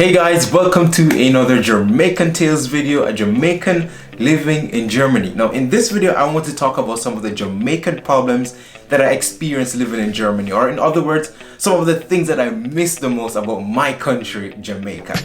Hey guys, welcome to another Jamaican Tales video, a Jamaican living in Germany. Now in this video I want to talk about some of the Jamaican problems that I experienced living in Germany, or in other words, some of the things that I miss the most about my country, Jamaica.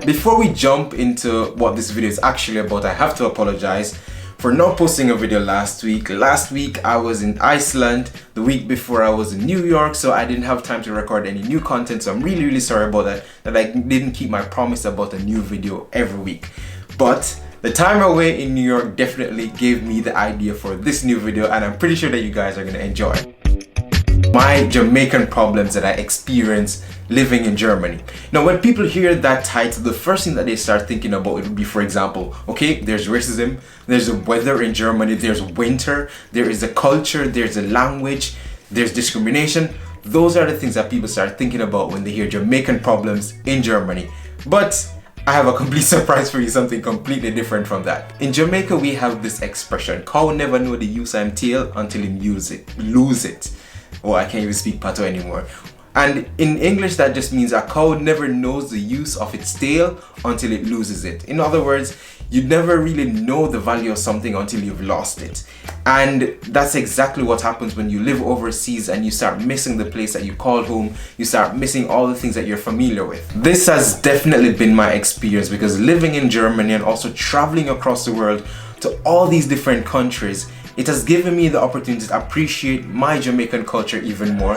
Before we jump into what this video is actually about, I have to apologize for not posting a video last week. Last week I was in Iceland, the week before I was in New York, so I didn't have time to record any new content, so I'm really sorry about that I didn't keep my promise about a new video every week. But the time away in New York definitely gave me the idea for this new video, and I'm pretty sure that you guys are going to enjoy it. My Jamaican problems that I experienced living in Germany. Now when people hear that title, the first thing that they start thinking about would be, for example, okay, there's racism, there's the weather in Germany, there's winter, there is a culture, there's a language, there's discrimination. Those are the things that people start thinking about when they hear Jamaican problems in Germany. But I have a complete surprise for you, something completely different from that. In Jamaica we have this expression, cow never know the use of tail until him lose it. Oh, I can't even speak Pato anymore. And in English that just means a cow never knows the use of its tail until it loses it. In other words, you never really know the value of something until you've lost it. And that's exactly what happens when you live overseas and you start missing the place that you call home. You start missing all the things that you're familiar with. This has definitely been my experience, because living in Germany and also traveling across the world to all these different countries, it has given me the opportunity to appreciate my Jamaican culture even more.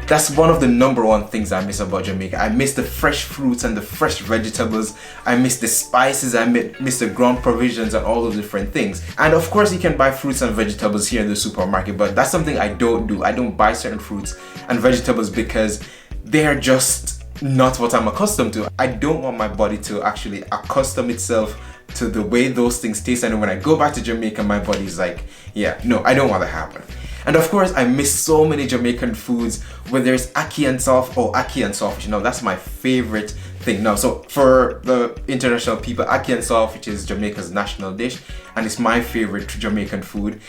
That's one of the number one things I miss about Jamaica. I miss the fresh fruits and the fresh vegetables. I miss the spices. I miss the ground provisions and all those different things. And of course you can buy fruits and vegetables here in the supermarket, but that's something I don't do. I don't buy certain fruits and vegetables because they're just not what I'm accustomed to. I don't want my body to actually accustom itself to the way those things taste, and when I go back to Jamaica my body's like, yeah, no, I don't want that to happen. And of course I miss so many Jamaican foods, where there's ackee and saltfish. You know, that's my favorite thing. Now, so for the international people, ackee and saltfish is Jamaica's national dish, and it's my favorite Jamaican food.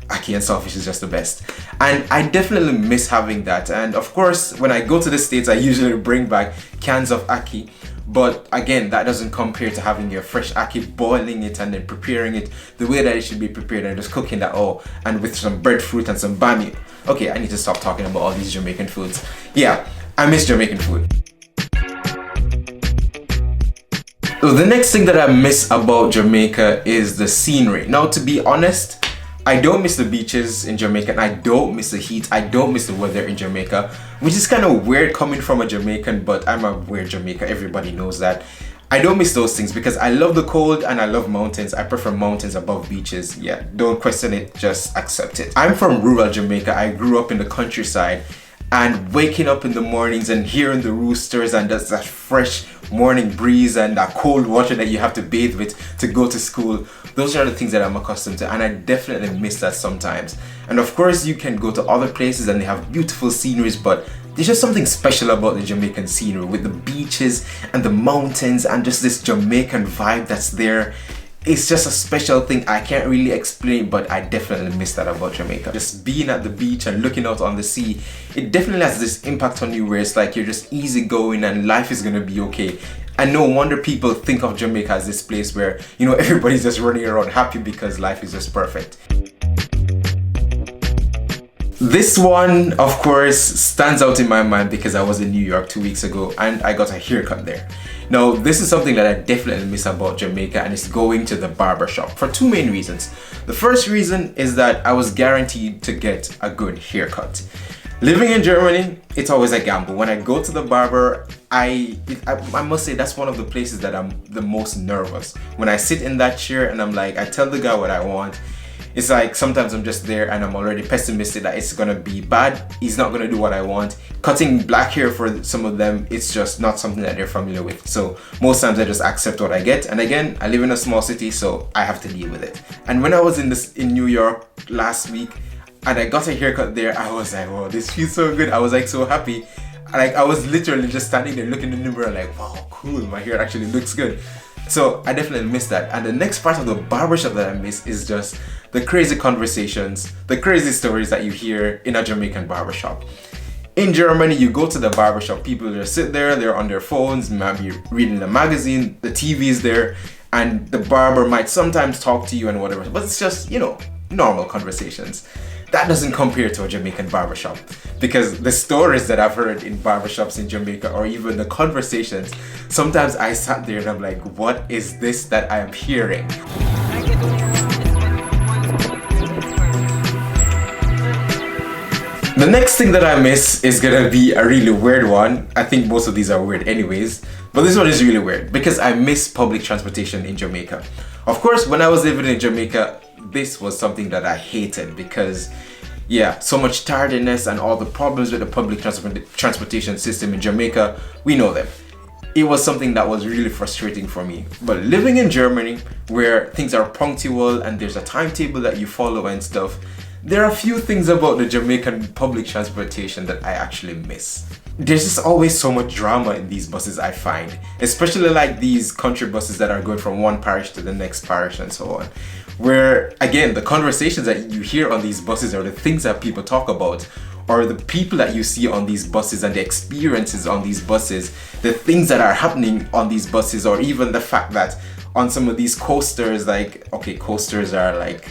Ackee and saltfish is just the best, and I definitely miss having that. And of course when I go to the States I usually bring back cans of ackee, but again that doesn't compare to having your fresh ackee, boiling it and then preparing it the way that it should be prepared, and just cooking that all, and with some breadfruit and some bami. Okay, I need to stop talking about all these Jamaican foods. Yeah, I miss Jamaican food. So the next thing that I miss about Jamaica is the scenery. Now to be honest, I don't miss the beaches in Jamaica, and I don't miss the heat, I don't miss the weather in Jamaica, which is kind of weird coming from a Jamaican, but I'm a weird Jamaican, everybody knows that. I don't miss those things because I love the cold and I love mountains. I prefer mountains above beaches. Yeah, don't question it, just accept it. I'm from rural Jamaica. I grew up in the countryside, and waking up in the mornings and hearing the roosters and just that fresh morning breeze and that cold water that you have to bathe with to go to school, those are the things that I'm accustomed to, and I definitely miss that sometimes. And of course you can go to other places and they have beautiful sceneries, but there's just something special about the Jamaican scenery with the beaches and the mountains and just this Jamaican vibe that's there. It's just a special thing. I can't really explain, but I definitely miss that about Jamaica. Just being at the beach and looking out on the sea, it definitely has this impact on you where it's like you're just easygoing and life is gonna be okay. And no wonder people think of Jamaica as this place where, you know, everybody's just running around happy because life is just perfect. This one, of course, stands out in my mind because I was in New York 2 weeks ago and I got a haircut there. Now, this is something that I definitely miss about Jamaica, and it's going to the barbershop for two main reasons. The first reason is that I was guaranteed to get a good haircut. Living in Germany, it's always a gamble. When I go to the barber, I must say that's one of the places that I'm the most nervous. When I sit in that chair and I'm like, I tell the guy what I want, it's like sometimes I'm just there and I'm already pessimistic that it's gonna be bad. He's not gonna do what I want. Cutting black hair for some of them, it's just not something that they're familiar with. So most times I just accept what I get. And again, I live in a small city, so I have to deal with it. And when I was in New York last week and I got a haircut there, I was like, wow, this feels so good. I was like so happy. Like I was literally just standing there looking in the mirror like, wow, cool, my hair actually looks good. So I definitely miss that. And the next part of the barbershop that I miss is just the crazy conversations, the crazy stories that you hear in a Jamaican barbershop. In Germany, you go to the barbershop, people just sit there, they're on their phones, maybe reading the magazine, the TV is there, and the barber might sometimes talk to you and whatever, but it's just, you know, normal conversations. That doesn't compare to a Jamaican barbershop, because the stories that I've heard in barbershops in Jamaica, or even the conversations, sometimes I sat there and I'm like, what is this that I am hearing? The next thing that I miss is gonna be a really weird one. I think most of these are weird anyways, but this one is really weird because I miss public transportation in Jamaica. Of course, when I was living in Jamaica, this was something that I hated because, yeah, so much tardiness and all the problems with the public transportation system in Jamaica, we know them. It was something that was really frustrating for me. But living in Germany, where things are punctual and there's a timetable that you follow and stuff, there are a few things about the Jamaican public transportation that I actually miss. There's just always so much drama in these buses, I find, especially like these country buses that are going from one parish to the next parish and so on, where again the conversations that you hear on these buses or the things that people talk about, or the people that you see on these buses and the experiences on these buses, the things that are happening on these buses, or even the fact that on some of these coasters, like, okay, coasters are like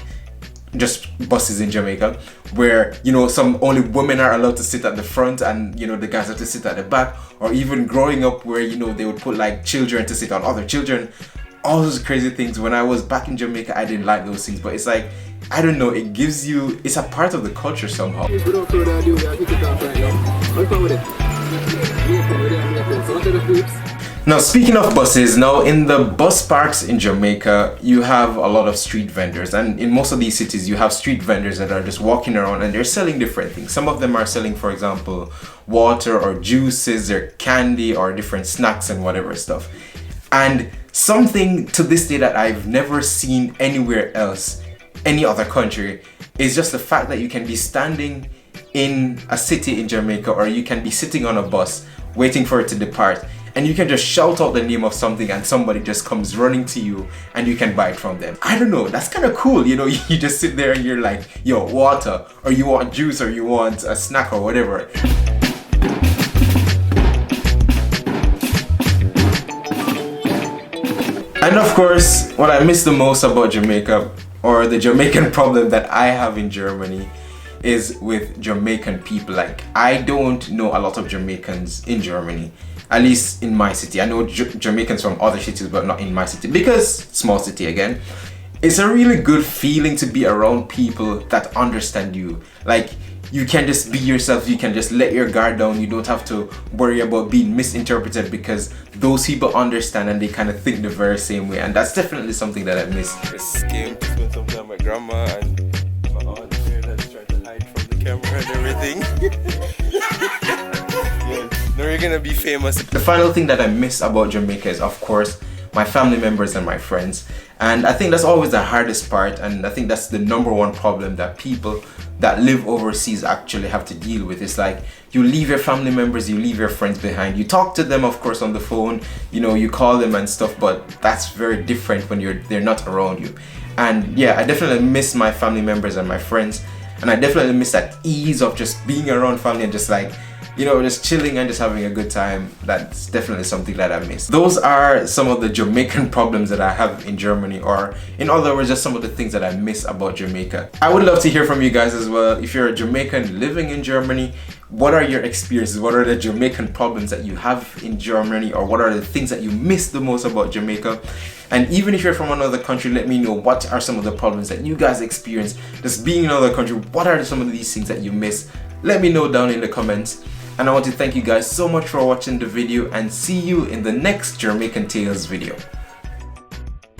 just buses in Jamaica, where, you know, some only women are allowed to sit at the front and, you know, the guys have to sit at the back, or even growing up where, you know, they would put like children to sit on other children, all those crazy things. When I was back in Jamaica, I didn't like those things, but it's like, I don't know, it gives you, it's a part of the culture somehow. Now, speaking of buses, now in the bus parks in Jamaica, you have a lot of street vendors, and in most of these cities you have street vendors that are just walking around and they're selling different things. Some of them are selling, for example, water or juices or candy or different snacks and whatever stuff. And something to this day that I've never seen anywhere else, any other country, is just the fact that you can be standing in a city in Jamaica, or you can be sitting on a bus waiting for it to depart, and you can just shout out the name of something and somebody just comes running to you and you can buy it from them. I don't know, that's kind of cool, you know, you just sit there and you're like, yo, water, or you want juice, or you want a snack or whatever. And of course, what I miss the most about Jamaica, or the Jamaican problem that I have in Germany, is with Jamaican people. Like, I don't know a lot of Jamaicans in Germany, at least in my city. I know Jamaicans from other cities, but not in my city, because small city again. It's a really good feeling to be around people that understand you. Like, you can just be yourself, you can just let your guard down, you don't have to worry about being misinterpreted, because those people understand and they kind of think the very same way, and that's definitely something that I miss. I just came to spend some time with my grandma and my aunt here that's trying to hide from the camera and everything. Yeah, now you're gonna be famous. The final thing that I miss about Jamaica is, of course, my family members and my friends. And I think that's always the hardest part, and I think that's the #1 problem that people that live overseas actually have to deal with. It's like, you leave your family members, you leave your friends behind. You talk to them, of course, on the phone, you know, you call them and stuff, but that's very different when they're not around you. And yeah, I definitely miss my family members and my friends, and I definitely miss that ease of just being around family and just like, you know, just chilling and just having a good time. That's definitely something that I miss. Those are some of the Jamaican problems that I have in Germany, or in other words, just some of the things that I miss about Jamaica. I would love to hear from you guys as well. If you're a Jamaican living in Germany, what are your experiences? What are the Jamaican problems that you have in Germany, or what are the things that you miss the most about Jamaica? And even if you're from another country, let me know what are some of the problems that you guys experience just being in another country. What are some of these things that you miss? Let me know down in the comments. And I want to thank you guys so much for watching the video, and see you in the next Jamaican Tales video.